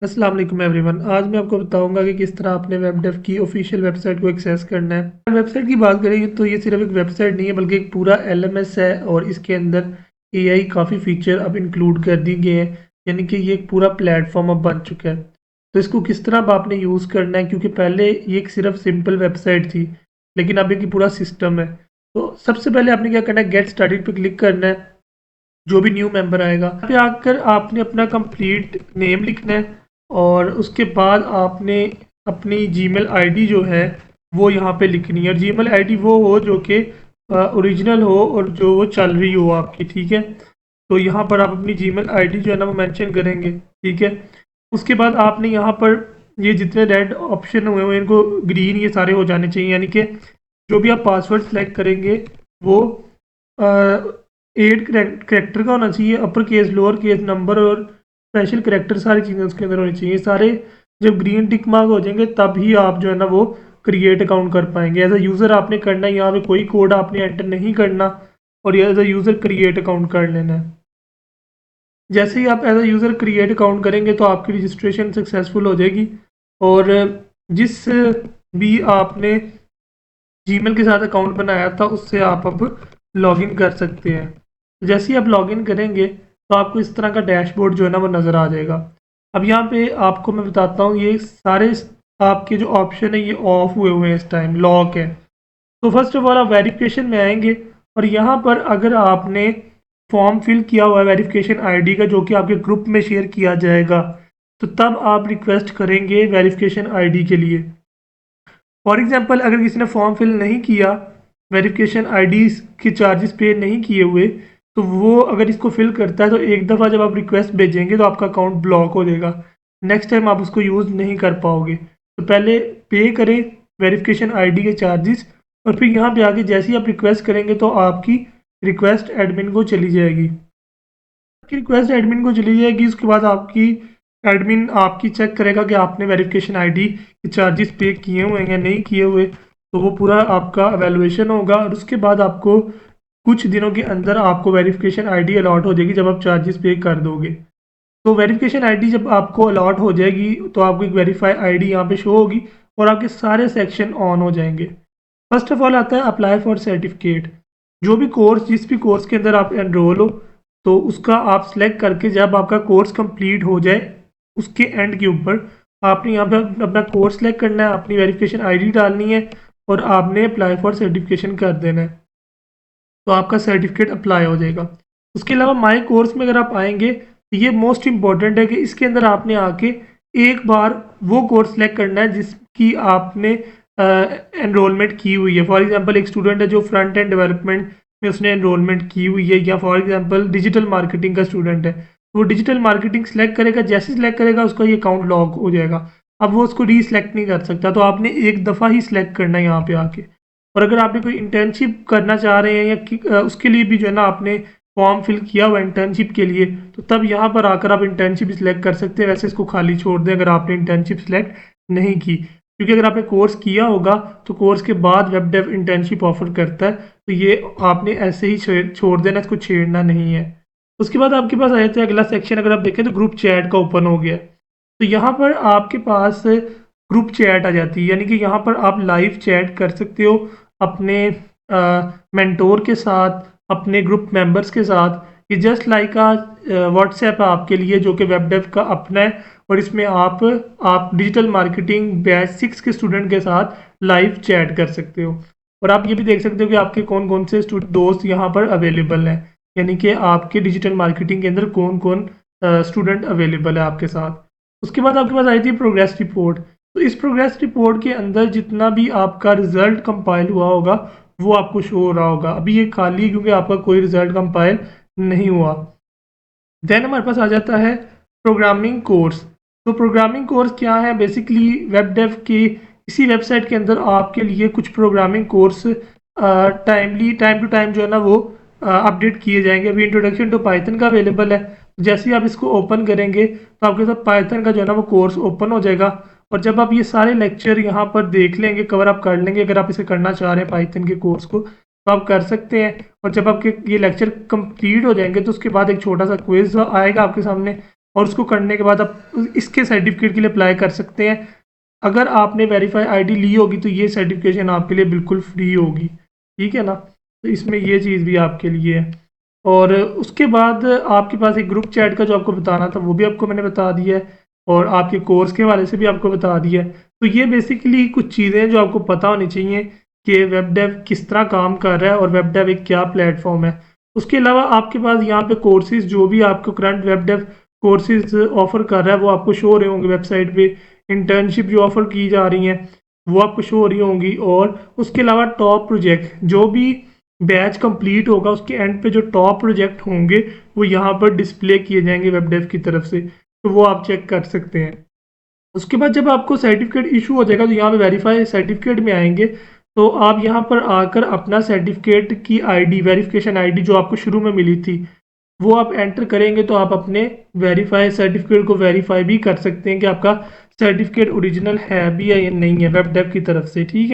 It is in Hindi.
अस्सलाम वालेकुम एवरीवन। आज मैं आपको बताऊंगा कि किस तरह आपने वेब डेव की ऑफिशियल वेबसाइट को एक्सेस करना है। वेबसाइट की बात करेंगे तो ये सिर्फ एक वेबसाइट नहीं है बल्कि एक पूरा एलएमएस है और इसके अंदर एआई काफ़ी फीचर अब इंक्लूड कर दी गए हैं, यानी कि ये एक पूरा प्लेटफॉर्म अब बन चुका है। तो इसको किस तरह अब आपने यूज़ करना है, क्योंकि पहले ये एक सिर्फ सिंपल वेबसाइट थी लेकिन अब एक पूरा सिस्टम है। तो सबसे पहले आपने क्या करना है, गेट स्टार्टेड पे क्लिक करना है। जो भी न्यू मेंबर आएगा यहाँ पे आकर आपने अपना कंप्लीट नेम लिखना है और उसके बाद आपने अपनी जीमेल आईडी जो है वो यहाँ पे लिखनी है। और जीमेल आईडी वो हो जो कि ओरिजिनल हो और जो वो चल रही हो आपकी, ठीक है। तो यहाँ पर आप अपनी जीमेल आईडी जो है ना वो मेंशन करेंगे, ठीक है। उसके बाद आपने यहाँ पर ये जितने रेड ऑप्शन हुए हुए हैं इनको ग्रीन ये सारे हो जाने चाहिए, यानी कि जो भी आप पासवर्ड सेलेक्ट करेंगे वो 8 करेक्टर का होना चाहिए। Upper case, lower case, number और स्पेशल करेक्टर सारी चीज़ें उसके अंदर होनी चाहिए। सारे जब ग्रीन टिक मार्क हो जाएंगे तभी आप जो है ना वो क्रिएट अकाउंट कर पाएंगे। एज अ यूज़र आपने करना है, यहाँ पे कोई कोड आपने एंटर नहीं करना और as a user create account कर लेना है। जैसे ही आप as a user create account करेंगे तो आपकी रजिस्ट्रेशन सक्सेसफुल हो जाएगी और जिस भी आपने जीमेल के साथ अकाउंट बनाया था उससे आप अब लॉगिन कर सकते हैं। जैसे ही आप लॉगिन करेंगे तो आपको इस तरह का डैशबोर्ड जो है ना वो नज़र आ जाएगा। अब यहाँ पे आपको मैं बताता हूँ, ये सारे आपके जो ऑप्शन है ये ऑफ हुए हुए हैं, इस टाइम लॉक है। तो फर्स्ट ऑफ ऑल आप वेरिफिकेशन में आएंगे और यहाँ पर अगर आपने फॉर्म फिल किया हुआ है वेरिफिकेशन आईडी का जो कि आपके ग्रुप में शेयर किया जाएगा, तो तब आप रिक्वेस्ट करेंगे वेरिफिकेशन आईडी के लिए। फॉर एग्जांपल अगर किसी ने फॉर्म फिल नहीं किया, वेरिफिकेशन आईडी के चार्जेस पे नहीं किए हुए, तो वो अगर इसको फिल करता है तो एक दफ़ा जब आप रिक्वेस्ट भेजेंगे तो आपका अकाउंट ब्लॉक हो जाएगा। नेक्स्ट टाइम आप उसको यूज़ नहीं कर पाओगे। तो पहले पे करें वेरिफिकेशन आईडी के चार्जेस और फिर यहाँ पे आके जैसे ही आप रिक्वेस्ट करेंगे तो आपकी रिक्वेस्ट एडमिन को चली जाएगी। आपकी रिक्वेस्ट एडमिन को चली जाएगी, उसके बाद आपकी एडमिन आपकी चेक करेगा कि आपने वेरिफिकेशन आईडी के चार्जेस पे किए हुए हैं या नहीं किए हुए। तो वो पूरा आपका एवेलुएशन होगा और उसके बाद आपको कुछ दिनों के अंदर आपको वेरिफिकेशन आईडी अलॉट हो जाएगी जब आप चार्जेस पे कर दोगे। तो वेरिफिकेशन आईडी जब आपको अलॉट हो जाएगी तो आपको एक वेरीफाई आईडी यहाँ पे शो होगी और आपके सारे सेक्शन ऑन हो जाएंगे। फर्स्ट ऑफ ऑल आता है अप्लाई फॉर सर्टिफिकेट। जो भी कोर्स, जिस भी कोर्स के अंदर आप एनरोल हो तो उसका आप सिलेक्ट करके जब आपका कोर्स कंप्लीट हो जाए उसके एंड के ऊपर आपने यहाँ पे अपना कोर्स सिलेक्ट करना है, अपनी वेरिफिकेशन आईडी डालनी है और आपने अप्लाई फॉर सर्टिफिकेशन कर देना है। तो आपका सर्टिफिकेट अप्लाई हो जाएगा। उसके अलावा माई कोर्स में अगर आप आएंगे तो ये मोस्ट इंपॉर्टेंट है कि इसके अंदर आपने आके एक बार वो कोर्स सेलेक्ट करना है जिसकी आपने एनरोलमेंट की हुई है। फॉर एग्जांपल एक स्टूडेंट है जो फ्रंट एंड डेवलपमेंट में उसने एनरोलमेंट की हुई है, या फॉर एग्जांपल डिजिटल मार्केटिंग का स्टूडेंट है, वो डिजिटल मार्केटिंग सेलेक्ट करेगा, जैसे सिलेक्ट करेगा उसका ये अकाउंट लॉक हो जाएगा। अब वो उसको रीसेलेक्ट नहीं कर सकता, तो आपने एक दफ़ा ही सिलेक्ट करना है यहाँ पे आके। और अगर आपने कोई इंटर्नशिप करना चाह रहे हैं या उसके लिए भी जो है ना आपने फॉर्म फिल किया हुआ इंटर्नशिप के लिए, तो तब यहाँ पर आकर आप इंटर्नशिप सिलेक्ट कर सकते हैं। वैसे इसको खाली छोड़ दें अगर आपने इंटर्नशिप सिलेक्ट नहीं की, क्योंकि अगर आपने कोर्स किया होगा तो कोर्स के बाद वेब डेव इंटर्नशिप ऑफर करता है, तो ये आपने ऐसे ही छोड़ देना, इसको छेड़ना नहीं है। उसके बाद आपके पास आ जाता है अगला सेक्शन। अगर आप देखें तो ग्रुप चैट का ओपन हो गया, तो यहाँ पर आपके पास ग्रुप चैट आ जाती है, यानी कि यहाँ पर आप लाइव चैट कर सकते हो अपने मेंटोर के साथ, अपने ग्रुप मेंबर्स के साथ। ये जस्ट लाइक व्हाट्सएप है आपके लिए जो कि वेब डेव का अपना है, और इसमें आप डिजिटल मार्केटिंग बैच 6 के स्टूडेंट के साथ लाइव चैट कर सकते हो। और आप ये भी देख सकते हो कि आपके कौन कौन से दोस्त यहाँ पर अवेलेबल हैं, यानी कि आपके डिजिटल मार्केटिंग के अंदर कौन कौन स्टूडेंट अवेलेबल है आपके साथ। उसके बाद आपके पास आई थी प्रोग्रेस रिपोर्ट। तो इस प्रोग्रेस रिपोर्ट के अंदर जितना भी आपका रिजल्ट कंपाइल हुआ होगा वो आपको शो हो रहा होगा। अभी ये खाली है क्योंकि आपका कोई रिजल्ट कंपाइल नहीं हुआ। देन हमारे पास आ जाता है प्रोग्रामिंग कोर्स। तो प्रोग्रामिंग कोर्स क्या है, बेसिकली वेब डेव की इसी वेबसाइट के अंदर आपके लिए कुछ programming course time to time जो है ना वो अपडेट किए जाएंगे। अभी इंट्रोडक्शन टू पाइथन का अवेलेबल है, जैसे ही आप इसको ओपन करेंगे तो आपके साथ पाइथन का जो है ना वो कोर्स ओपन हो जाएगा। और जब आप ये सारे लेक्चर यहाँ पर देख लेंगे, कवर अप कर लेंगे, अगर आप इसे करना चाह रहे हैं पाइथन के कोर्स को तो आप कर सकते हैं। और जब आपके ये लेक्चर कंप्लीट हो जाएंगे तो उसके बाद एक छोटा सा क्विज आएगा आपके सामने, और उसको करने के बाद आप इसके सर्टिफिकेट के लिए अप्लाई कर सकते हैं। अगर आपने वेरीफाई आईडी ली होगी तो ये सर्टिफिकेशन आपके लिए बिल्कुल फ्री होगी, ठीक है ना। तो इसमें ये चीज़ भी आपके लिए है। और उसके बाद आपके पास एक ग्रुप चैट का जो आपको बताना था वो भी आपको मैंने बता दिया है, और आपके कोर्स के हवाले से भी आपको बता दिया है। तो ये बेसिकली कुछ चीज़ें हैं जो आपको पता होनी चाहिए कि वेब डेव किस तरह काम कर रहा है और वेब डेव एक क्या प्लेटफॉर्म है। उसके अलावा आपके पास यहाँ पे कोर्सेज जो भी आपको current web dev courses offer कर रहा है वो आपको शो हो रहे होंगे वेबसाइट पे। इंटर्नशिप जो ऑफर की जा रही हैं वो आपको शो हो रही होंगी, और उसके अलावा टॉप प्रोजेक्ट जो भी बैच कंप्लीट होगा उसके एंड पे जो टॉप प्रोजेक्ट होंगे वो यहाँ पर डिस्प्ले किए जाएंगे वेब डेव की तरफ से, तो वो आप चेक कर सकते हैं। उसके बाद जब आपको सर्टिफिकेट इशू हो जाएगा तो यहाँ पे वेरीफाई सर्टिफिकेट में आएंगे, तो आप यहाँ पर आकर अपना सर्टिफिकेट की आईडी, वेरिफिकेशन आईडी जो आपको शुरू में मिली थी वो आप एंटर करेंगे तो आप अपने वेरीफाई सर्टिफिकेट को वेरीफाई भी कर सकते हैं कि आपका सर्टिफिकेट ओरिजिनल है भी या नहीं है वेब डेव की तरफ से, ठीक है।